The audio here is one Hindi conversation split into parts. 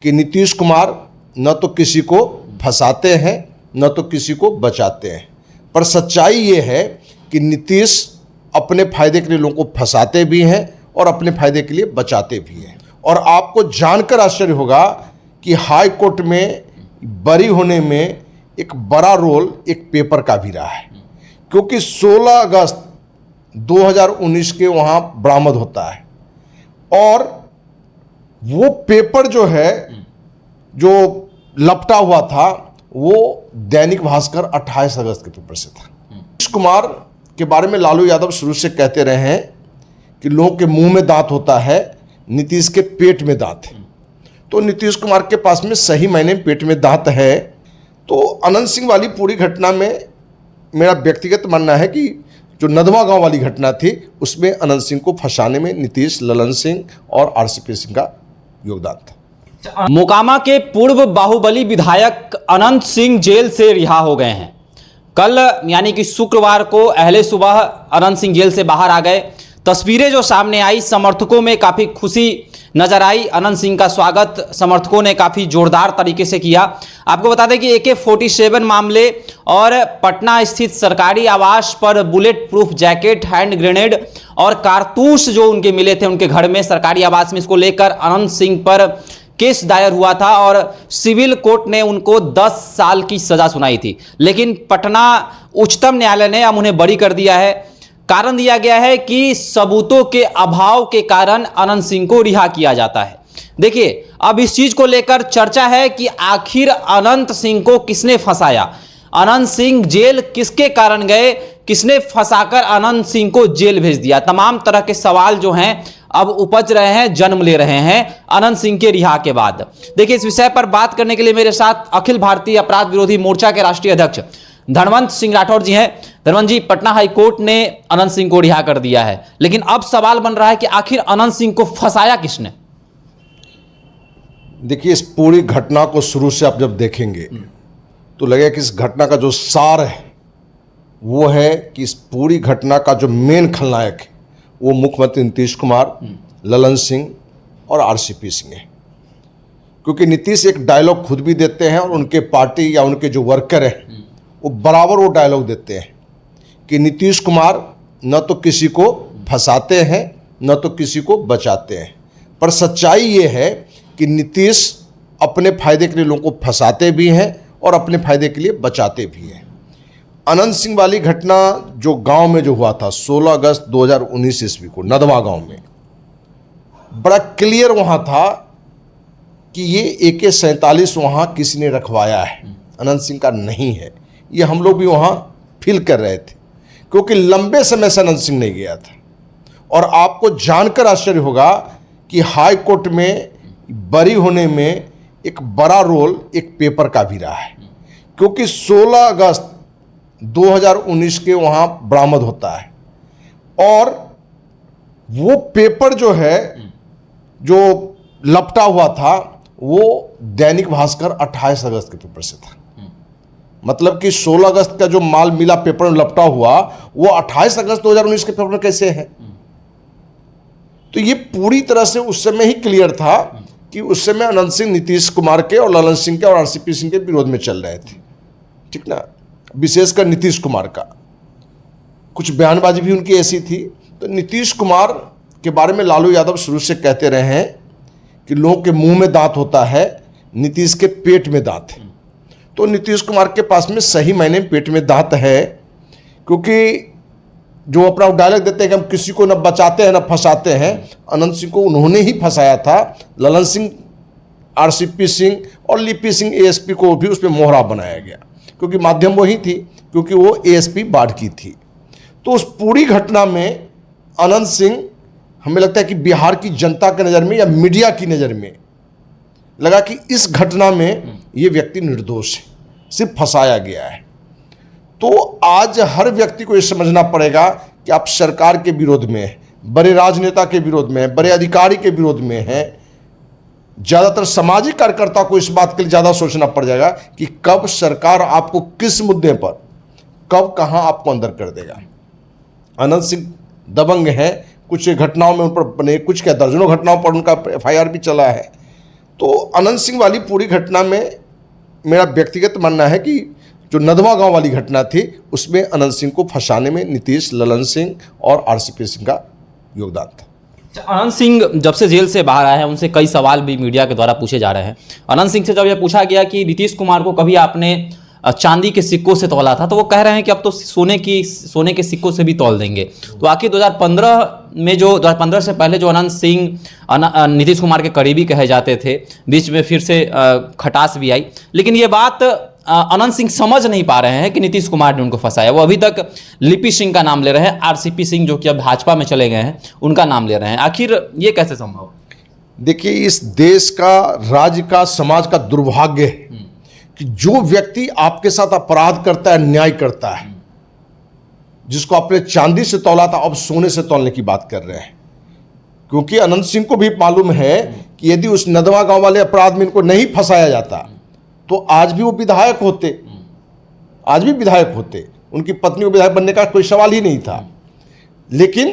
कि नीतीश कुमार न तो किसी को फंसाते हैं न तो किसी को बचाते हैं, पर सच्चाई ये है कि नीतीश अपने फायदे के लिए लोगों को फंसाते भी हैं और अपने फायदे के लिए बचाते भी हैं। और आपको जानकर आश्चर्य होगा कि हाई कोर्ट में बरी होने में एक बड़ा रोल एक पेपर का भी रहा है, क्योंकि 16 अगस्त 2019 के वहाँ बरामद होता है और वो पेपर जो है जो लपटा हुआ था वो दैनिक भास्कर 28 अगस्त के पेपर से था। नीतीश कुमार के बारे में लालू यादव शुरू से कहते रहे हैं कि लोगों के मुंह में दांत होता है, नीतीश के पेट में दांत है। तो नीतीश कुमार के पास में सही मायने में पेट में दांत है। तो अनंत सिंह वाली पूरी घटना में मेरा व्यक्तिगत मानना है कि जो नदवा गांव वाली घटना थी उसमें अनंत सिंह को फंसाने में नीतीश, ललन सिंह और आरसीपी सिंह का योगदान था। मोकामा के पूर्व बाहुबली विधायक अनंत सिंह जेल से रिहा हो गए हैं। कल यानी कि शुक्रवार को अहले सुबह अनंत सिंह जेल से बाहर आ गए। तस्वीरें जो सामने आई, समर्थकों में काफ़ी खुशी नजर आई। अनंत सिंह का स्वागत समर्थकों ने काफ़ी जोरदार तरीके से किया। आपको बता दें कि AK-47 मामले और पटना स्थित सरकारी आवास पर bullet proof jacket, hand grenade और कारतूस जो उनके मिले थे उनके घर में, सरकारी आवास में, इसको लेकर अनंत सिंह पर केस दायर हुआ था और सिविल कोर्ट ने उनको 10 साल की सजा सुनाई थी। लेकिन पटना उच्चतम न्यायालय ने अब उन्हें बरी कर दिया है। कारण दिया गया है कि सबूतों के अभाव के कारण अनंत सिंह को रिहा किया जाता है। देखिए, अब इस चीज को लेकर चर्चा है कि आखिर अनंत सिंह को किसने फंसाया, अनंत सिंह जेल किसके कारण गए, किसने फंसाकर अनंत सिंह को जेल भेज दिया। तमाम तरह के सवाल जो हैं अब उपज रहे हैं, जन्म ले रहे हैं अनंत सिंह के रिहा के बाद। देखिए, इस विषय पर बात करने के लिए मेरे साथ अखिल भारतीय अपराध विरोधी मोर्चा के राष्ट्रीय अध्यक्ष धनवंत सिंह राठौर जी हैं। धनवंत जी, पटना हाई कोर्ट ने अनंत सिंह को रिहा कर दिया है, लेकिन अब सवाल बन रहा है कि आखिर अनंत सिंह को फंसाया किसने। देखिए, इस पूरी घटना को शुरू से आप जब देखेंगे तो लगेगा कि इस घटना का जो सार है वो है कि इस पूरी घटना का जो मेन खलनायक है वो मुख्यमंत्री नीतीश कुमार, ललन सिंह और आरसीपी सिंह है। क्योंकि नीतीश एक डायलॉग खुद भी देते हैं और उनके पार्टी या उनके जो वर्कर हैं वो बराबर वो डायलॉग देते हैं कि नीतीश कुमार न तो किसी को फंसाते हैं न तो किसी को बचाते हैं, पर सच्चाई ये है कि नीतीश अपने फायदे के लिए लोगों को फंसाते भी हैं और अपने फायदे के लिए बचाते भी हैं। अनंत सिंह वाली घटना जो गांव में जो हुआ था 16 अगस्त 2019 ईस्वी को नदवा गांव में, बड़ा क्लियर वहां था कि ये AK-47 वहां किसी ने रखवाया है, अनंत सिंह का नहीं है। ये हम लोग भी वहां फील कर रहे थे क्योंकि लंबे समय से अनंत सिंह नहीं गया था। और आपको जानकर आश्चर्य होगा कि हाई कोर्ट में बरी होने में एक बड़ा रोल एक पेपर का भी रहा है, क्योंकि 16 अगस्त 2019 के वहाँ बरामद होता है और वो पेपर जो है जो लपटा हुआ था वो दैनिक भास्कर 28 अगस्त के पेपर से था। मतलब कि 16 अगस्त का जो माल मिला पेपर में लपटा हुआ वो 28 अगस्त 2019 के पेपर में कैसे है। तो ये पूरी तरह से उस समय ही क्लियर था कि उस समय अनंत सिंह नीतीश कुमार के और ललन सिंह के और आरसीपी सिंह के विरोध में चल रहे थे, ठीक ना। विशेषकर नीतीश कुमार का कुछ बयानबाजी भी उनकी ऐसी थी। तो नीतीश कुमार के बारे में लालू यादव शुरू से कहते रहे हैं कि लोगों के मुंह में दांत होता है, नीतीश के पेट में दांत है। तो नीतीश कुमार के पास में सही मायने में पेट में दांत है, क्योंकि जो अपना डायलॉग देते हैं कि हम किसी को न बचाते हैं न फंसाते हैं, अनंत सिंह को उन्होंने ही फंसाया था। ललन सिंह, आरसीपी सिंह और लिपि सिंह ASP को भी उसमें मोहरा बनाया गया, क्योंकि माध्यम वही थी, क्योंकि वो ASP बाढ़ की थी। तो उस पूरी घटना में अनंत सिंह, हमें लगता है कि बिहार की जनता की नज़र में या मीडिया की नज़र में लगा कि इस घटना में ये व्यक्ति निर्दोष है, सिर्फ फंसाया गया है। तो आज हर व्यक्ति को ये समझना पड़ेगा कि आप सरकार के विरोध में हैं, बड़े राजनेता के विरोध में हैं, बड़े अधिकारी के विरोध में हैं। ज़्यादातर सामाजिक कार्यकर्ता को इस बात के लिए ज़्यादा सोचना पड़ जाएगा कि कब सरकार आपको किस मुद्दे पर कब कहाँ आपको अंदर कर देगा। अनंत सिंह दबंग हैं, कुछ घटनाओं में उन पर बने, कुछ क्या दर्जनों घटनाओं पर उनका FIR भी चला है। तो अनंत सिंह वाली पूरी घटना में मेरा व्यक्तिगत मानना है कि जो नदवा गांव वाली घटना थी उसमें अनंत सिंह को फंसाने में नीतीश, ललन सिंह और आरसीपी सिंह का योगदान था। अनंत सिंह जब से जेल से बाहर आए हैं उनसे कई सवाल भी मीडिया के द्वारा पूछे जा रहे हैं। अनंत सिंह से जब यह पूछा गया कि नीतीश कुमार को कभी आपने चांदी के सिक्कों से तौला था, तो वो कह रहे हैं कि अब तो सोने के सिक्कों से भी तौल देंगे। तो आखिर 2015 से पहले जो अनंत सिंह नीतीश कुमार के करीबी कहे जाते थे, बीच में फिर से खटास भी आई, लेकिन ये बात अनंत सिंह समझ नहीं पा रहे हैं कि नीतीश कुमार ने उनको फंसाया। वो अभी तक लिपि सिंह का नाम ले रहे हैं, आरसीपी सिंह जो कि अब भाजपा में चले गए हैं उनका नाम ले रहे हैं। आखिर ये कैसे संभव? देखिए, इस देश का, राज्य का, समाज का दुर्भाग्य है कि जो व्यक्ति आपके साथ अपराध करता है, अन्याय करता है, जिसको आपने चांदी से तौला था अब सोने से तौलने की बात कर रहे हैं। क्योंकि अनंत सिंह को भी मालूम है कि यदि उस नदवा गांव वाले अपराध में इनको नहीं फंसाया जाता तो आज भी वो विधायक होते, आज भी विधायक होते, उनकी पत्नी को विधायक बनने का कोई सवाल ही नहीं था। लेकिन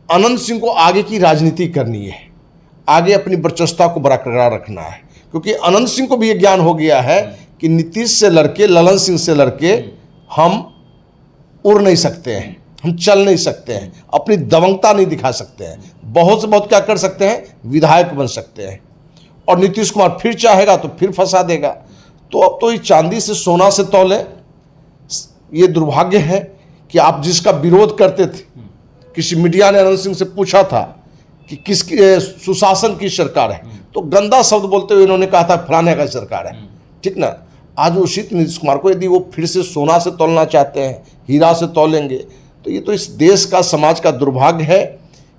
अनंत सिंह को आगे की राजनीति करनी है, आगे अपनी वर्चस्वता को बरकरार रखना है, क्योंकि अनंत सिंह को भी ये ज्ञान हो गया है कि नीतीश से लड़के, ललन सिंह से लड़के हम उड़ नहीं सकते हैं, हम चल नहीं सकते हैं, अपनी दबंगता नहीं दिखा सकते हैं। बहुत से बहुत क्या कर सकते हैं, विधायक बन सकते हैं। और नीतीश कुमार फिर चाहेगा तो फिर फंसा देगा। तो अब तो ये चांदी से सोना से तौले, ये दुर्भाग्य है कि आप जिसका विरोध करते थे, किसी मीडिया ने अनंत सिंह से पूछा था कि किसकी सुशासन की सरकार है, तो गंदा शब्द बोलते हुए इन्होंने कहा था फलाने का सरकार है, ठीक ना। आज उसी नीतीश कुमार को यदि वो फिर से सोना से तौलना चाहते हैं, हीरा से तौलेंगे, तो ये तो इस देश का, समाज का दुर्भाग्य है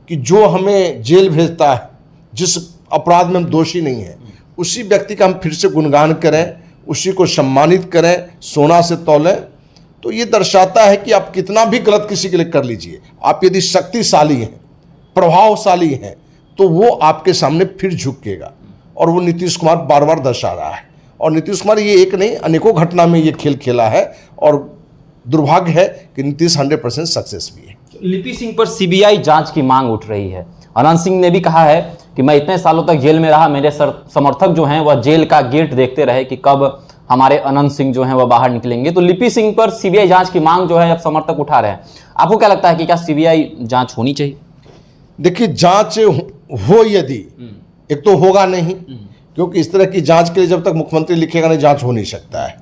कि जो हमें जेल भेजता है, जिस अपराध में हम दोषी नहीं हैं, उसी व्यक्ति का हम फिर से गुणगान करें, उसी को सम्मानित करें, सोना से तौलें। तो ये दर्शाता है कि आप कितना भी गलत किसी के लिए कर लीजिए, आप यदि शक्तिशाली हैं, प्रभावशाली हैं, तो वो आपके सामने फिर झुकेगा। और वो नीतीश कुमार बार बार दर्शा रहा है। और नीतीश कुमार ये एक नहीं, अनेकों घटना में ये खेल खेला है और दुर्भाग्य है कि नीतीश 100% सक्सेस भी है। लिपि सिंह पर सीबीआई जांच की मांग उठ रही है। अनंत सिंह ने भी कहा है कि मैं इतने सालों तक जेल में रहा, मेरे समर्थक जो हैं वह जेल का गेट देखते रहे कि कब हमारे अनंत सिंह जो हैं वह बाहर निकलेंगे। तो लिपि सिंह पर सीबीआई जांच की मांग जो है अब समर्थक उठा रहे हैं। आपको क्या लगता है कि क्या सीबीआई जांच होनी चाहिए? देखिए, जांच हो यदि, एक तो होगा नहीं, क्योंकि इस तरह की जांच के लिए जब तक मुख्यमंत्री लिखेगा नहीं, जांच हो नहीं सकता है,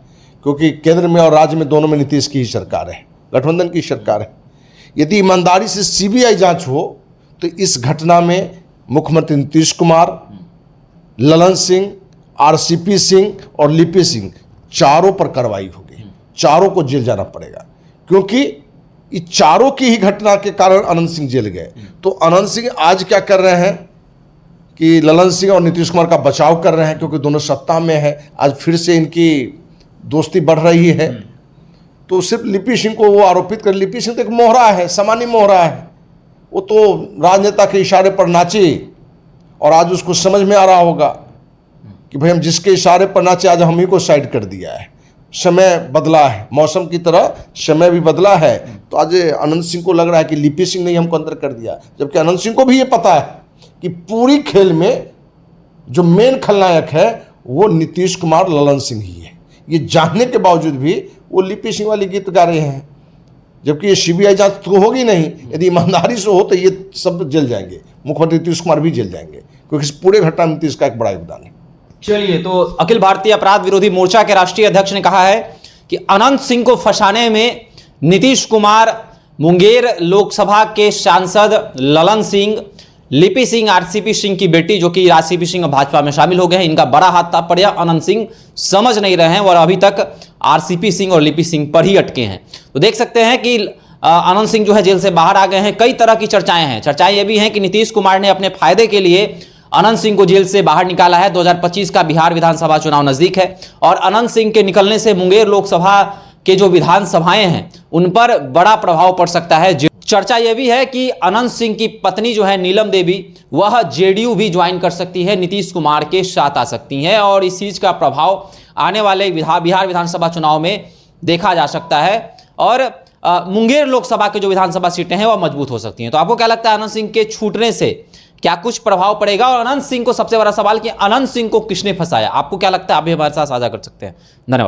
क्योंकि केंद्र में और राज्य में दोनों में नीतीश की ही सरकार है, गठबंधन की सरकार है। यदि ईमानदारी से सीबीआई जांच हो तो इस घटना में मुख्यमंत्री नीतीश कुमार, ललन सिंह, आरसीपी सिंह और लिपि सिंह चारों पर कार्रवाई होगी, चारों को जेल जाना पड़ेगा, क्योंकि ये चारों की ही घटना के कारण अनंत सिंह जेल गए। तो अनंत सिंह आज क्या कर रहे हैं कि ललन सिंह और नीतीश कुमार का बचाव कर रहे हैं, क्योंकि दोनों सत्ता में है। आज फिर से इनकी दोस्ती बढ़ रही है। तो सिर्फ लिपि सिंह को वो आरोपित कर, लिपि सिंह तो एक मोहरा है, सामान्य मोहरा है, वो तो राजनेता के इशारे पर नाचे और आज उसको समझ में आ रहा होगा कि भाई हम जिसके इशारे पर नाचे, आज हम ही को साइड कर दिया है। समय बदला है, मौसम की तरह समय भी बदला है। तो आज अनंत सिंह को लग रहा है कि लिपि सिंह ने हमको अंदर कर दिया, जबकि अनंत सिंह को भी ये पता है कि पूरी खेल में जो मेन खलनायक है वो नीतीश कुमार, ललन सिंह ही है। ये जानने के बावजूद भी वो लिपि सिंह वाली गीत गा रहे हैं, जबकि ये सीबीआई जांच तो होगी नहीं। यदि ईमानदारी से हो तो ये सब जेल जाएंगे, मुख्यमंत्री नीतीश कुमार भी जेल जाएंगे, क्योंकि इस पूरे घटना में नीतीश का एक बड़ा योगदान है। चलिए, तो अखिल भारतीय अपराध विरोधी मोर्चा के राष्ट्रीय अध्यक्ष ने कहा है कि अनंत सिंह को फंसाने में नीतीश कुमार, मुंगेर लोकसभा के सांसद ललन सिंह, लिपि सिंह, आरसीपी सिंह की बेटी जो कि आरसीपी सिंह भाजपा में शामिल हो गए हैं, इनका बड़ा हाथ था पड़िया। अनंत सिंह समझ नहीं रहे हैं और अभी तक आरसीपी सिंह और लिपि सिंह पर ही अटके हैं। तो देख सकते हैं कि अनंत सिंह जो है जेल से बाहर आ गए हैं। कई तरह की चर्चाएं हैं। चर्चाएं ये भी हैं कि नीतीश कुमार ने अपने फायदे के लिए अनंत सिंह को जेल से बाहर निकाला है। 2025 का बिहार विधानसभा चुनाव नजदीक है और अनंत सिंह के निकलने से मुंगेर लोकसभा के जो विधानसभाएं हैं उन पर बड़ा प्रभाव पड़ सकता है। चर्चा यह भी है कि अनंत सिंह की पत्नी जो है नीलम देवी, वह जेडीयू भी ज्वाइन कर सकती है, नीतीश कुमार के साथ आ सकती हैं और इस चीज का प्रभाव आने वाले बिहार विधानसभा चुनाव में देखा जा सकता है और मुंगेर लोकसभा के जो विधानसभा सीटें हैं वह मजबूत हो सकती हैं। तो आपको क्या लगता है अनंत सिंह के छूटने से क्या कुछ प्रभाव पड़ेगा? और अनंत सिंह को सबसे बड़ा सवाल कि अनंत सिंह को किसने फंसाया? आपको क्या लगता है? आप भी हमारे साथ साझा कर सकते हैं। धन्यवाद।